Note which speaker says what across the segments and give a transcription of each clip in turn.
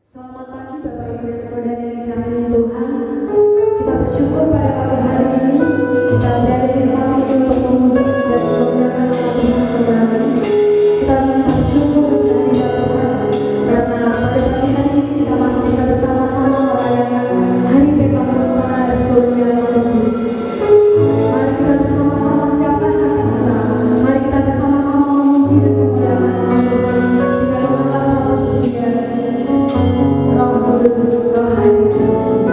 Speaker 1: Selamat pagi Bapak Ibu dan Saudara yang dikasihi Tuhan. Kita bersyukur pada pagi hari ini kita berada di tempat ini untuk memuji dan memuliakan nama Tuhan kembali. Kita mengucap syukur kehadirat Tuhan karena pada pagi hari ini kita masih bisa bersama-sama merayakan Hari Pentakosta dan turunnya Roh Kudus. Mari kita bersama-sama siapkan hati kita. Mari kita bersama-sama memuji dan memuliakan nama Tuhan dengan mengangkat satu pujian. Roh Kudus, Kau hadir di sini.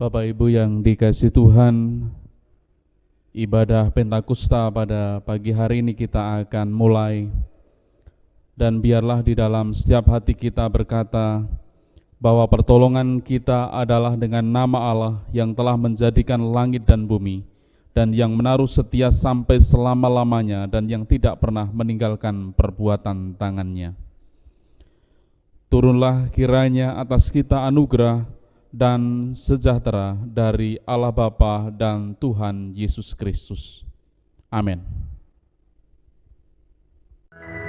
Speaker 2: Bapak Ibu yang dikasihi Tuhan, ibadah Pentakosta pada pagi hari ini kita akan mulai. Dan biarlah di dalam setiap hati kita berkata bahwa pertolongan kita adalah dengan nama Allah yang telah menjadikan langit dan bumi, dan yang menaruh setia sampai selama-lamanya, dan yang tidak pernah meninggalkan perbuatan tangannya. Turunlah kiranya atas kita anugerah dan sejahtera dari Allah Bapa dan Tuhan Yesus Kristus. Amin.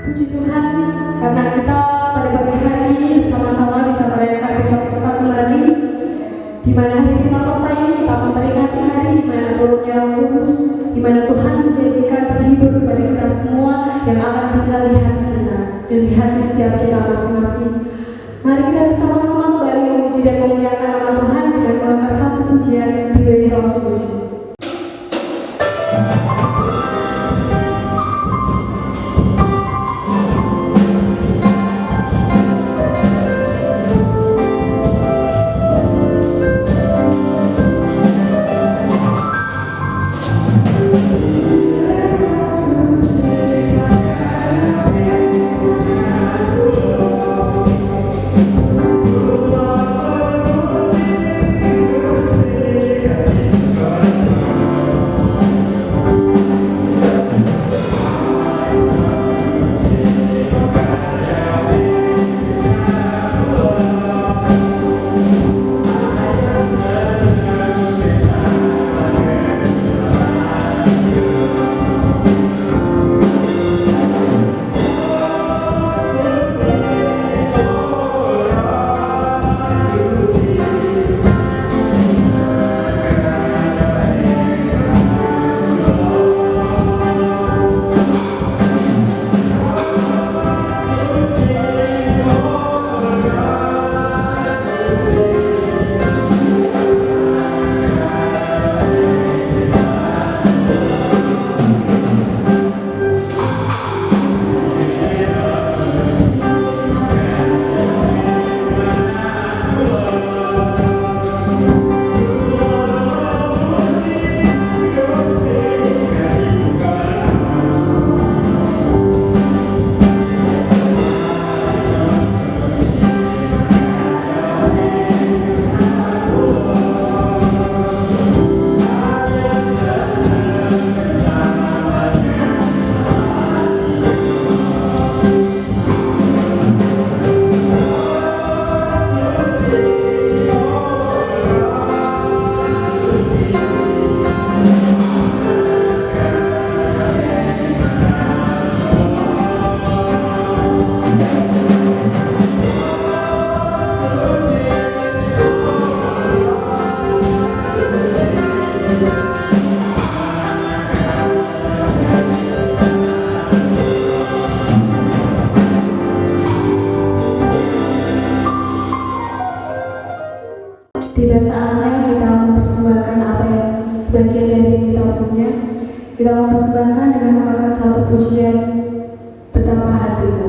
Speaker 1: Puji Tuhan, karena kita pada pagi hari ini bersama-sama bisa merayakan Pentakosta kembali, di mana hari Pentakosta ini kita memperingati hari di mana turunnya Roh Kudus, di mana Tuhan menjanjikan penghibur kepada kita semua yang akan tinggal di hati kita dan di hati setiap kita masing-masing. Mari kita bersama-sama kembali memuji dan memuliakan nama Tuhan dengan mengangkat satu pujian Pilih Roh Suci.
Speaker 3: Oh
Speaker 1: tiba saatnya kita mempersembahkan apa yang sebagian dari yang kita punya. Kita mempersembahkan dengan mengangkat satu pujian, Betapa Hatimu.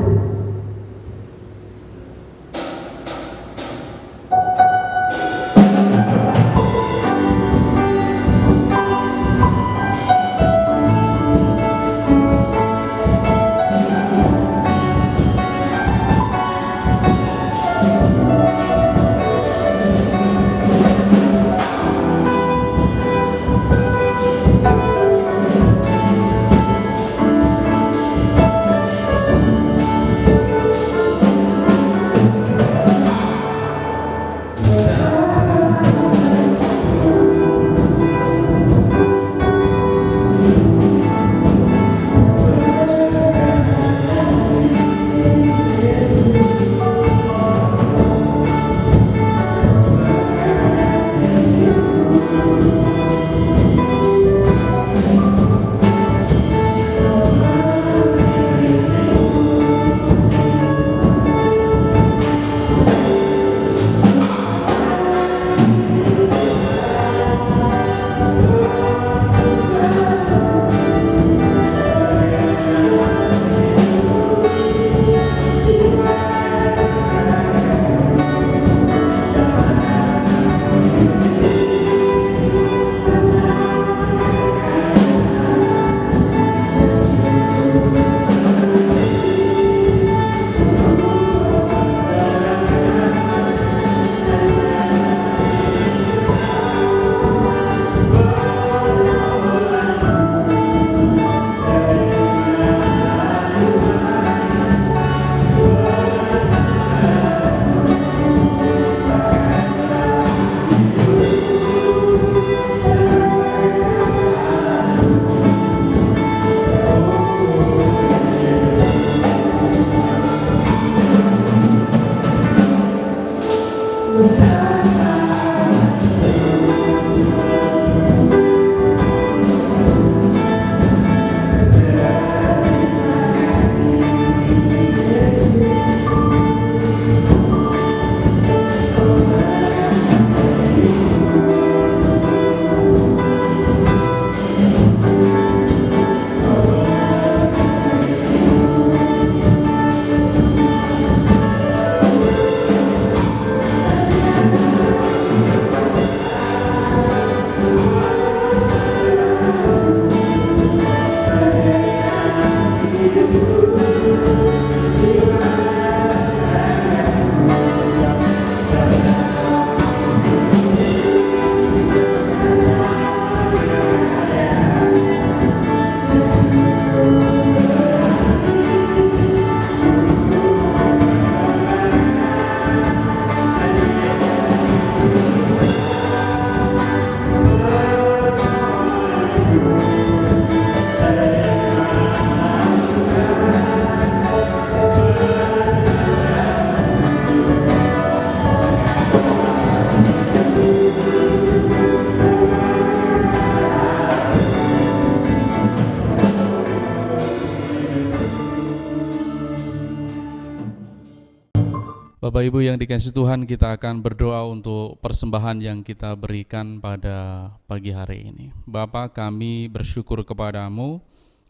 Speaker 2: Bapak Ibu yang dikasihi Tuhan, kita akan berdoa untuk persembahan yang kita berikan pada pagi hari ini. Bapa, kami bersyukur kepadamu,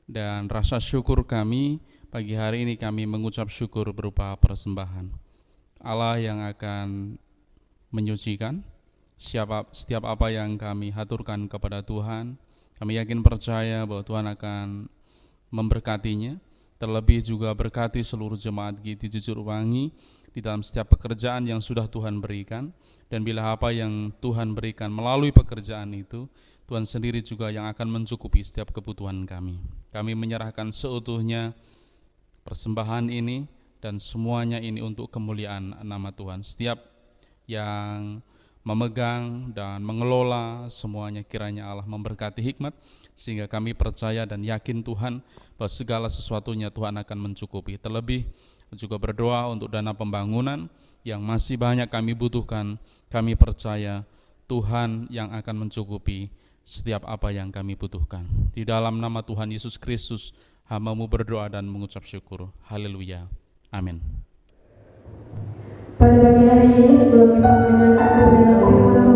Speaker 2: dan rasa syukur kami pagi hari ini kami mengucap syukur berupa persembahan. Allah yang akan menyucikan setiap apa yang kami haturkan kepada Tuhan. Kami yakin percaya bahwa Tuhan akan memberkatinya, terlebih juga berkati seluruh jemaat GT Jujurwangi di dalam setiap pekerjaan yang sudah Tuhan berikan. Dan bila apa yang Tuhan berikan melalui pekerjaan itu, Tuhan sendiri juga yang akan mencukupi setiap kebutuhan kami. Kami menyerahkan seutuhnya persembahan ini dan semuanya ini untuk kemuliaan nama Tuhan. Setiap yang memegang dan mengelola semuanya, kiranya Allah memberkati hikmat, sehingga kami percaya dan yakin Tuhan bahwa segala sesuatunya Tuhan akan mencukupi. Terlebih juga berdoa untuk dana pembangunan yang masih banyak kami butuhkan. Kami percaya Tuhan yang akan mencukupi setiap apa yang kami butuhkan. Di dalam nama Tuhan Yesus Kristus, hamba-Mu berdoa dan mengucap syukur. Haleluya. Amin.
Speaker 1: Pada pagi hari ini, sebelum kita mendengarkan kebenaran firman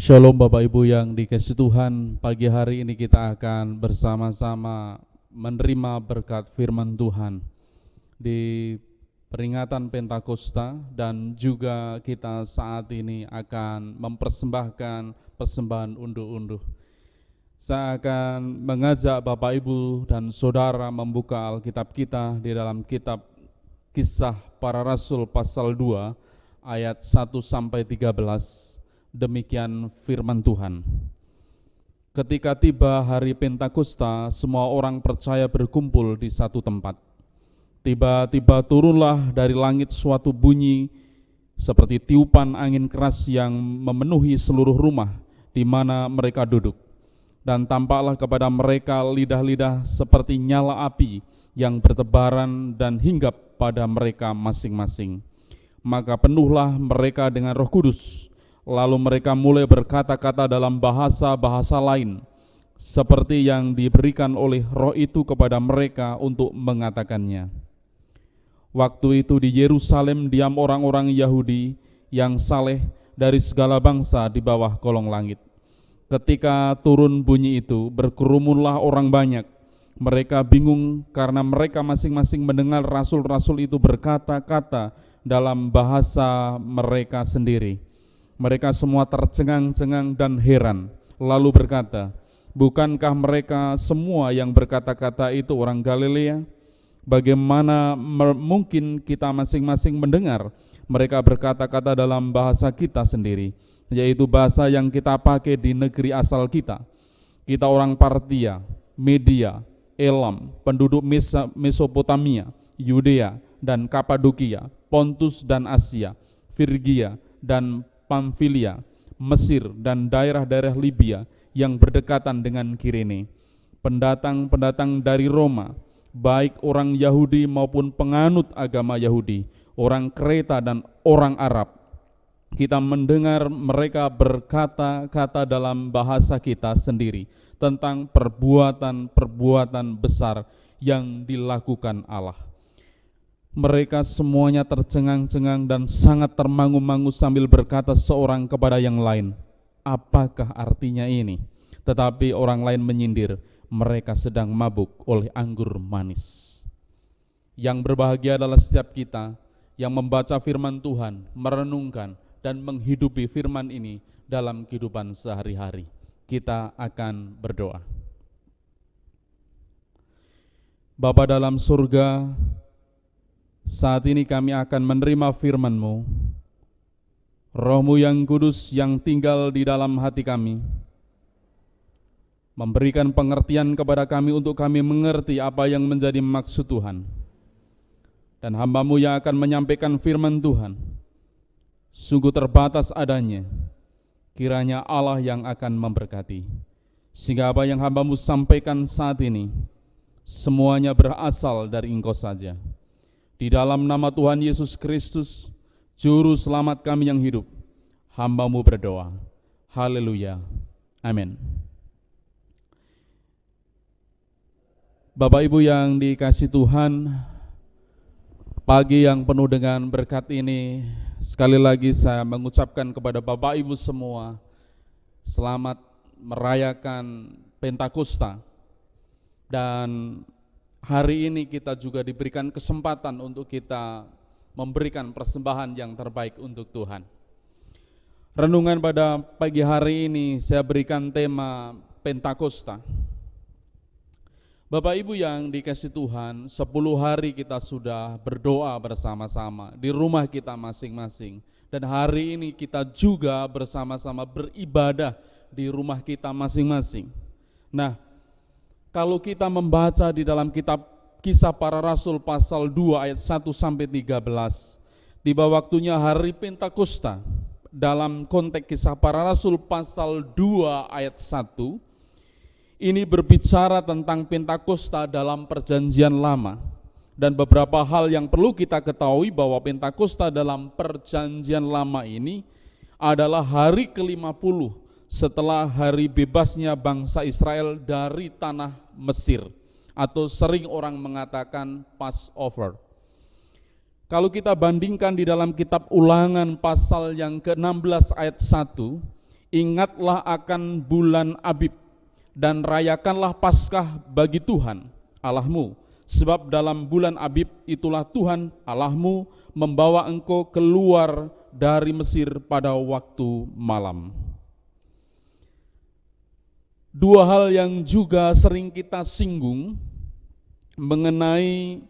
Speaker 2: Shalom Bapak Ibu yang dikasihi Tuhan, pagi hari ini kita akan bersama-sama menerima berkat firman Tuhan di peringatan Pentakosta, dan juga kita saat ini akan mempersembahkan persembahan unduh-unduh. Saya akan mengajak Bapak Ibu dan Saudara membuka Alkitab kita di dalam kitab Kisah Para Rasul pasal 2 ayat 1-13. Demikian firman Tuhan. Ketika tiba hari Pentakosta, semua orang percaya berkumpul di satu tempat. Tiba-tiba turunlah dari langit suatu bunyi seperti tiupan angin keras yang memenuhi seluruh rumah di mana mereka duduk. Dan tampaklah kepada mereka lidah-lidah seperti nyala api yang bertebaran dan hinggap pada mereka masing-masing. Maka penuhlah mereka dengan Roh Kudus. Lalu mereka mulai berkata-kata dalam bahasa-bahasa lain, seperti yang diberikan oleh Roh itu kepada mereka untuk mengatakannya. Waktu itu di Yerusalem diam orang-orang Yahudi yang saleh dari segala bangsa di bawah kolong langit. Ketika turun bunyi itu, berkerumunlah orang banyak. Mereka bingung karena mereka masing-masing mendengar rasul-rasul itu berkata-kata dalam bahasa mereka sendiri. Mereka semua tercengang-cengang dan heran, lalu berkata, bukankah mereka semua yang berkata-kata itu orang Galilea? Bagaimana mungkin kita masing-masing mendengar mereka berkata-kata dalam bahasa kita sendiri, yaitu bahasa yang kita pakai di negeri asal kita. Kita orang Partia, Media, Elam, penduduk Mesopotamia, Yudea dan Kapadokia, Pontus dan Asia, Frigia dan Pamfilia, Mesir dan daerah-daerah Libya yang berdekatan dengan Kirene. Pendatang-pendatang dari Roma, baik orang Yahudi maupun penganut agama Yahudi, orang Kreta dan orang Arab. Kita mendengar mereka berkata-kata dalam bahasa kita sendiri tentang perbuatan-perbuatan besar yang dilakukan Allah. Mereka semuanya tercengang-cengang dan sangat termangu-mangu sambil berkata seorang kepada yang lain, apakah artinya ini? Tetapi orang lain menyindir, mereka sedang mabuk oleh anggur manis. Yang berbahagia adalah setiap kita yang membaca firman Tuhan, merenungkan dan menghidupi firman ini dalam kehidupan sehari-hari. Kita akan berdoa. Bapa dalam surga, saat ini kami akan menerima firman-Mu. Roh-Mu yang kudus yang tinggal di dalam hati kami, memberikan pengertian kepada kami untuk kami mengerti apa yang menjadi maksud Tuhan. Dan hamba-Mu yang akan menyampaikan firman Tuhan, sungguh terbatas adanya, kiranya Allah yang akan memberkati. Sehingga apa yang hamba-Mu sampaikan saat ini, semuanya berasal dari Engkau saja. Di dalam nama Tuhan Yesus Kristus, Juru Selamat kami yang hidup, hamba-Mu berdoa. Haleluya. Amin. Bapak Ibu yang dikasihi Tuhan, pagi yang penuh dengan berkat ini, sekali lagi saya mengucapkan kepada Bapak Ibu semua, selamat merayakan Pentakosta. Dan hari ini kita juga diberikan kesempatan untuk kita memberikan persembahan yang terbaik untuk Tuhan. Renungan pada pagi hari ini saya berikan tema Pentakosta. Bapak Ibu yang dikasihi Tuhan, 10 hari kita sudah berdoa bersama-sama di rumah kita masing-masing. Dan hari ini kita juga bersama-sama beribadah di rumah kita masing-masing. Nah, kalau kita membaca di dalam kitab Kisah Para Rasul pasal 2 ayat 1 sampai 13, tiba waktunya hari Pentakosta. Dalam konteks Kisah Para Rasul pasal 2 ayat 1, ini berbicara tentang Pentakosta dalam Perjanjian Lama. Dan beberapa hal yang perlu kita ketahui bahwa Pentakosta dalam Perjanjian Lama ini adalah hari ke-50 setelah hari bebasnya bangsa Israel dari tanah Mesir, atau sering orang mengatakan Passover. Kalau kita bandingkan di dalam kitab Ulangan pasal yang ke-16 ayat 1, ingatlah akan bulan Abib dan rayakanlah Paskah bagi Tuhan Allahmu, sebab dalam bulan Abib itulah Tuhan Allahmu membawa engkau keluar dari Mesir pada waktu malam. Dua hal yang juga sering kita singgung mengenai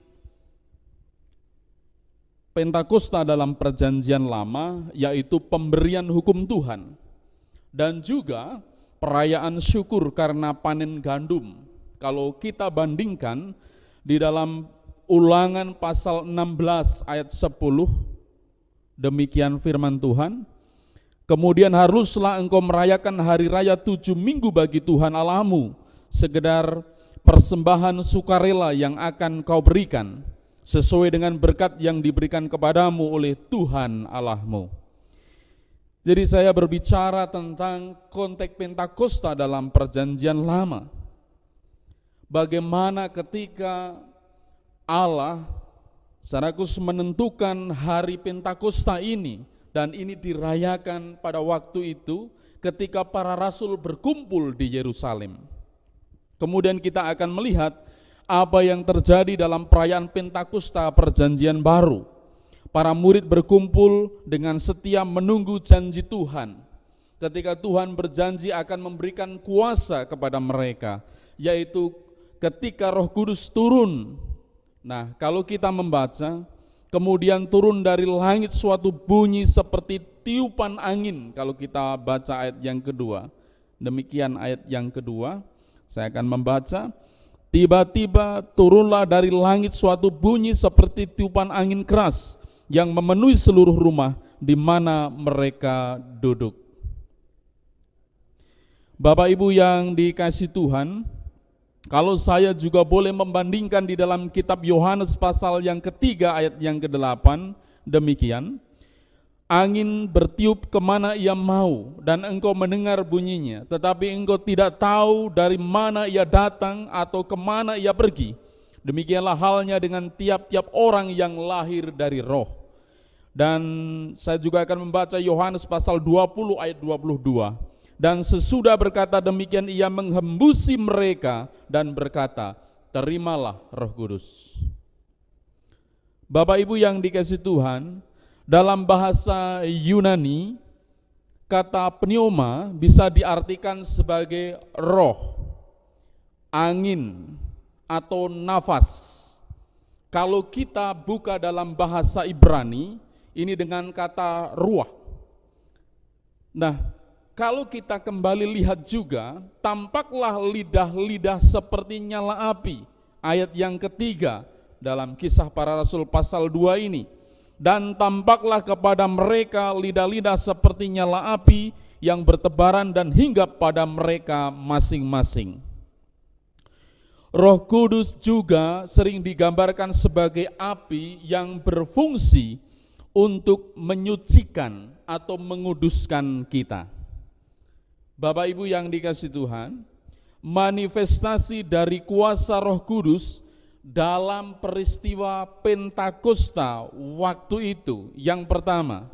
Speaker 2: Pentakosta dalam Perjanjian Lama, yaitu pemberian hukum Tuhan dan juga perayaan syukur karena panen gandum. Kalau kita bandingkan di dalam Ulangan pasal 16 ayat 10, demikian firman Tuhan, kemudian haruslah engkau merayakan hari raya 7 minggu bagi Tuhan Allahmu, sekedar persembahan sukarela yang akan kau berikan, sesuai dengan berkat yang diberikan kepadamu oleh Tuhan Allahmu. Jadi saya berbicara tentang konteks Pentakosta dalam Perjanjian Lama. Bagaimana ketika Allah secara khusus menentukan hari Pentakosta ini, dan ini dirayakan pada waktu itu ketika para rasul berkumpul di Yerusalem. Kemudian kita akan melihat apa yang terjadi dalam perayaan Pentakosta Perjanjian Baru. para murid berkumpul dengan setia menunggu janji Tuhan. Ketika Tuhan berjanji akan memberikan kuasa kepada mereka, yaitu ketika Roh Kudus turun. Nah, kalau kita membaca, kemudian turun dari langit suatu bunyi seperti tiupan angin. Kalau kita baca ayat yang kedua, demikian ayat yang kedua, saya akan membaca. Tiba-tiba turunlah dari langit suatu bunyi seperti tiupan angin keras yang memenuhi seluruh rumah di mana mereka duduk. Bapak Ibu yang dikasihi Tuhan, kalau saya juga boleh membandingkan di dalam kitab Yohanes pasal yang ketiga ayat yang ke-8, demikian. Angin bertiup kemana ia mau dan engkau mendengar bunyinya, tetapi engkau tidak tahu dari mana ia datang atau kemana ia pergi. Demikianlah halnya dengan tiap-tiap orang yang lahir dari Roh. Dan saya juga akan membaca Yohanes pasal 20 ayat 22. Dan sesudah berkata demikian ia menghembusi mereka dan berkata, terimalah Roh Kudus. Bapak Ibu yang dikasihi Tuhan, dalam bahasa Yunani, kata pneuma bisa diartikan sebagai roh, angin, atau nafas. Kalau kita buka dalam bahasa Ibrani, ini dengan kata ruah. Nah, kalau kita kembali lihat juga, tampaklah lidah-lidah seperti nyala api. Ayat yang ketiga dalam Kisah Para Rasul pasal 2 ini. Dan tampaklah kepada mereka lidah-lidah seperti nyala api yang bertebaran dan hinggap pada mereka masing-masing. Roh Kudus juga sering digambarkan sebagai api yang berfungsi untuk menyucikan atau menguduskan kita. Bapak Ibu yang dikasihi Tuhan, manifestasi dari kuasa Roh Kudus dalam peristiwa Pentakosta waktu itu, yang pertama,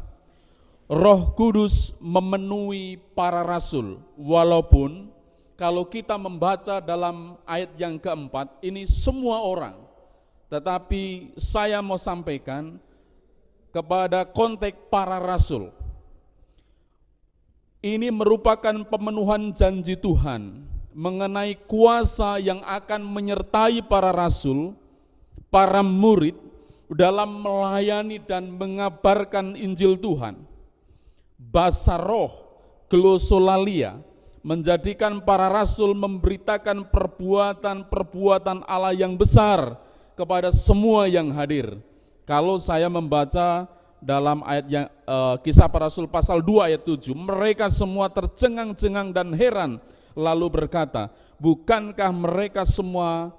Speaker 2: Roh Kudus memenuhi para rasul, walaupun kalau kita membaca dalam ayat yang keempat, ini semua orang, tetapi saya mau sampaikan kepada konteks para rasul. Ini merupakan pemenuhan janji Tuhan mengenai kuasa yang akan menyertai para rasul, para murid dalam melayani dan mengabarkan Injil Tuhan. Basa roh, glosolalia, menjadikan para rasul memberitakan perbuatan-perbuatan Allah yang besar kepada semua yang hadir. Kalau saya membaca dalam ayat yang Kisah Para Rasul pasal 2 ayat 7, mereka semua tercengang-cengang dan heran, lalu berkata, bukankah mereka semua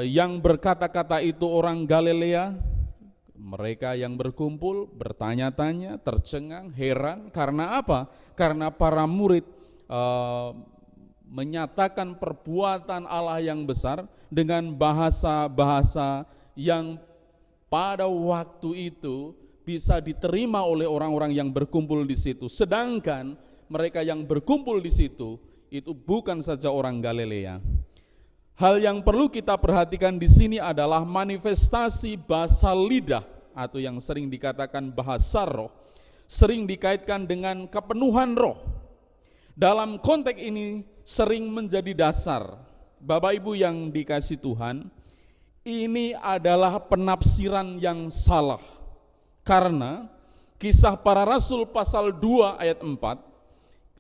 Speaker 2: yang berkata-kata itu orang Galilea? Mereka yang berkumpul bertanya-tanya, tercengang, heran, karena apa? Karena para murid menyatakan perbuatan Allah yang besar dengan bahasa-bahasa yang pada waktu itu bisa diterima oleh orang-orang yang berkumpul di situ. Sedangkan mereka yang berkumpul di situ itu bukan saja orang Galilea. Hal yang perlu kita perhatikan di sini adalah manifestasi bahasa lidah atau yang sering dikatakan bahasa roh, sering dikaitkan dengan kepenuhan roh. Dalam konteks ini sering menjadi dasar. Bapak Ibu yang dikasihi Tuhan, ini adalah penafsiran yang salah, karena Kisah Para Rasul pasal 2 ayat 4,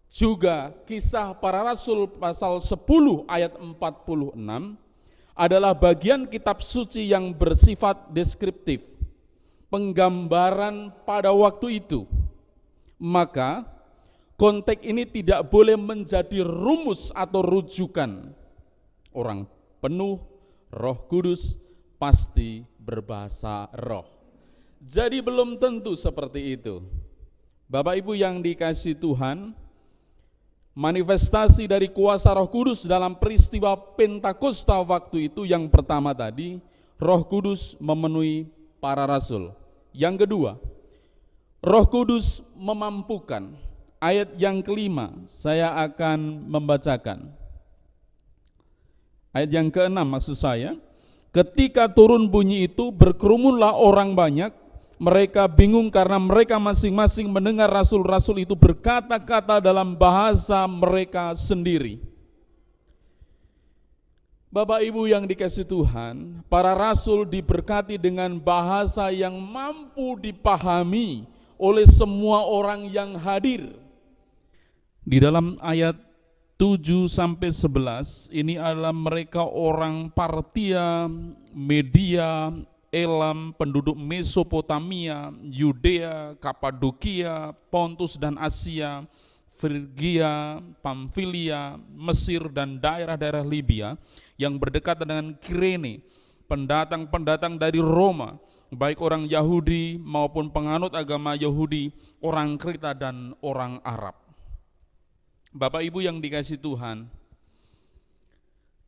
Speaker 2: juga Kisah Para Rasul pasal 10 ayat 46 adalah bagian kitab suci yang bersifat deskriptif, penggambaran pada waktu itu. Maka konteks ini tidak boleh menjadi rumus atau rujukan. Orang penuh Roh Kudus pasti berbahasa roh. Jadi belum tentu seperti itu. Bapak Ibu yang dikasihi Tuhan, manifestasi dari kuasa Roh Kudus dalam peristiwa Pentakosta waktu itu, yang pertama tadi, Roh Kudus memenuhi para rasul. Yang kedua, Roh Kudus memampukan. Ayat yang kelima saya akan membacakan. Ayat yang ke-6 maksud saya, ketika turun bunyi itu berkerumunlah orang banyak Mereka bingung karena mereka masing-masing mendengar rasul-rasul itu berkata-kata dalam bahasa mereka sendiri. Bapak Ibu yang dikasihi Tuhan, para rasul diberkati dengan bahasa yang mampu dipahami oleh semua orang yang hadir. Di dalam ayat 7-11 ini adalah mereka orang Partia, Media, Elam, penduduk Mesopotamia, Yudea, Kapadokia, Pontus dan Asia, Frigia, Pamfilia, Mesir dan daerah-daerah Libya yang berdekatan dengan Kirene, pendatang-pendatang dari Roma, baik orang Yahudi maupun penganut agama Yahudi, orang Kreta dan orang Arab. Bapak Ibu yang dikasihi Tuhan,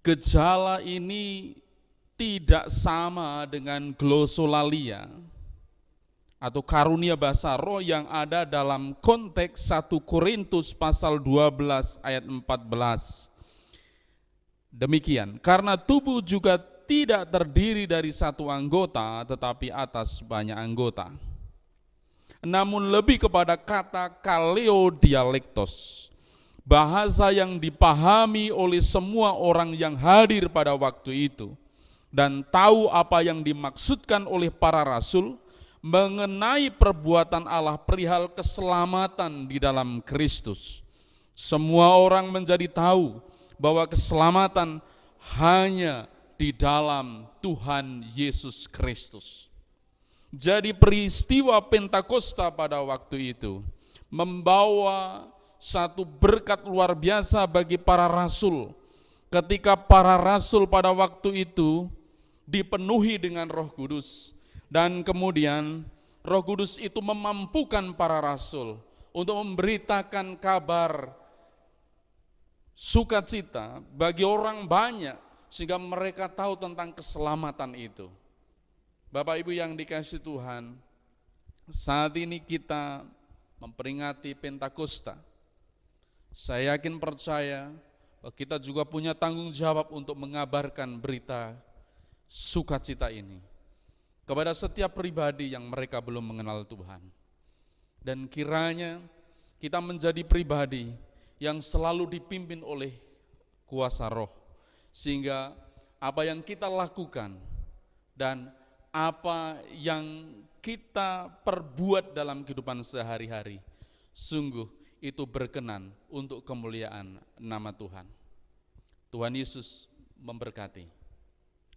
Speaker 2: gejala ini tidak sama dengan glosolalia atau karunia bahasa roh yang ada dalam konteks 1 Korintus pasal 12 ayat 14. Demikian, karena tubuh juga tidak terdiri dari satu anggota tetapi atas banyak anggota. Namun lebih kepada kata kaleo dialektos, bahasa yang dipahami oleh semua orang yang hadir pada waktu itu dan tahu apa yang dimaksudkan oleh para rasul mengenai perbuatan Allah perihal keselamatan di dalam Kristus. Semua orang menjadi tahu bahwa keselamatan hanya di dalam Tuhan Yesus Kristus. Jadi peristiwa Pentakosta pada waktu itu membawa satu berkat luar biasa bagi para rasul. Ketika para rasul pada waktu itu dipenuhi dengan Roh Kudus, dan kemudian Roh Kudus itu memampukan para rasul untuk memberitakan kabar sukacita bagi orang banyak sehingga mereka tahu tentang keselamatan itu. Bapak Ibu yang dikasihi Tuhan, saat ini kita memperingati Pentakosta. Saya yakin percaya bahwa kita juga punya tanggung jawab untuk mengabarkan berita sukacita ini kepada setiap pribadi yang mereka belum mengenal Tuhan. Dan kiranya kita menjadi pribadi yang selalu dipimpin oleh kuasa roh, sehingga apa yang kita lakukan dan apa yang kita perbuat dalam kehidupan sehari-hari sungguh itu berkenan untuk kemuliaan nama Tuhan. Tuhan Yesus memberkati.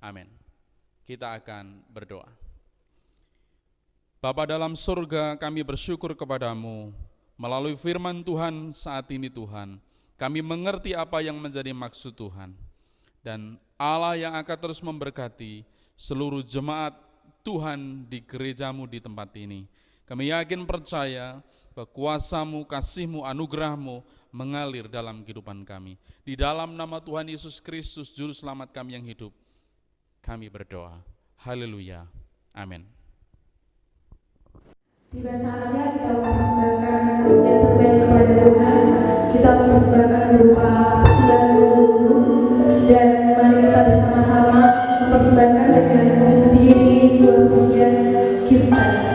Speaker 2: Amin. Kita akan berdoa. Bapa dalam surga, kami bersyukur kepadamu melalui firman Tuhan saat ini Tuhan. Kami mengerti apa yang menjadi maksud Tuhan. Dan Allah yang akan terus memberkati seluruh jemaat Tuhan di gerejamu di tempat ini. Kami yakin percaya bahwa kuasa-Mu, kasih-Mu, anugerah-Mu mengalir dalam kehidupan kami. Di dalam nama Tuhan Yesus Kristus, Juru Selamat kami yang hidup, kami berdoa. Haleluya. Amin.
Speaker 1: Tiba saatnya kita mempersembahkan yang terbaik kepada Tuhan. Kita mempersembahkan berupa persembahan dulu, dan mari kita bersama-sama mempersembahkan dengan berdiri sebuah pujian Give Thanks.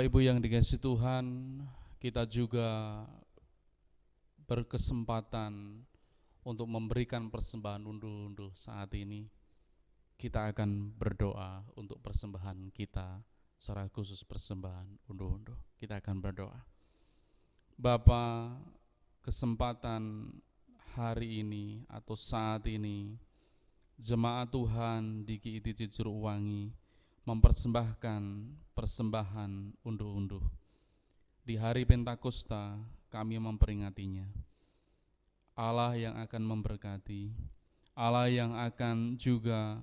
Speaker 2: Bapak Ibu yang dikasihi Tuhan, kita juga berkesempatan untuk memberikan persembahan unduh-unduh saat ini. Kita akan berdoa untuk persembahan kita, secara khusus persembahan unduh-unduh. Kita akan berdoa. Bapa, kesempatan hari ini atau saat ini, jemaat Tuhan di GITC Juruwangi mempersembahkan persembahan unduh-unduh. Di hari Pentakosta kami memperingatinya. Allah yang akan memberkati, Allah yang akan juga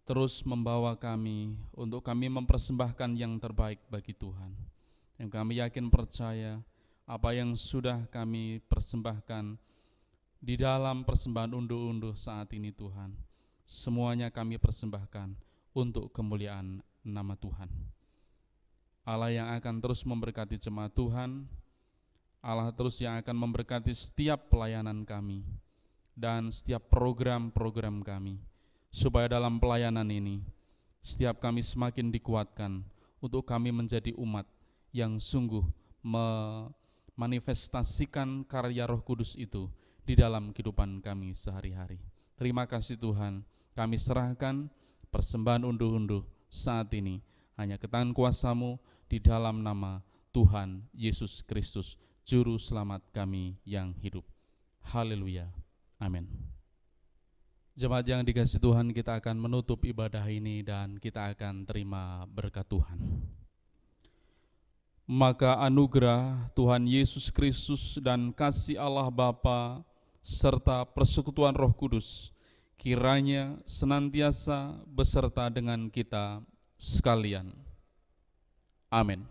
Speaker 2: terus membawa kami untuk kami mempersembahkan yang terbaik bagi Tuhan. Yang kami yakin percaya apa yang sudah kami persembahkan di dalam persembahan unduh-unduh saat ini Tuhan, semuanya kami persembahkan untuk kemuliaan nama Tuhan. Allah yang akan terus memberkati jemaat Tuhan, Allah terus yang akan memberkati setiap pelayanan kami dan setiap program-program kami, supaya dalam pelayanan ini setiap kami semakin dikuatkan untuk kami menjadi umat yang sungguh memanifestasikan karya Roh Kudus itu di dalam kehidupan kami sehari-hari. Terima kasih Tuhan, kami serahkan persembahan unduh-unduh saat ini hanya ke tangan kuasa-Mu di dalam nama Tuhan Yesus Kristus, Juru Selamat kami yang hidup. Haleluya. Amin. Jemaat yang dikasihi Tuhan, kita akan menutup ibadah ini dan kita akan terima berkat Tuhan. Maka anugerah Tuhan Yesus Kristus dan kasih Allah Bapa serta persekutuan Roh Kudus kiranya senantiasa beserta dengan kita sekalian. Amin.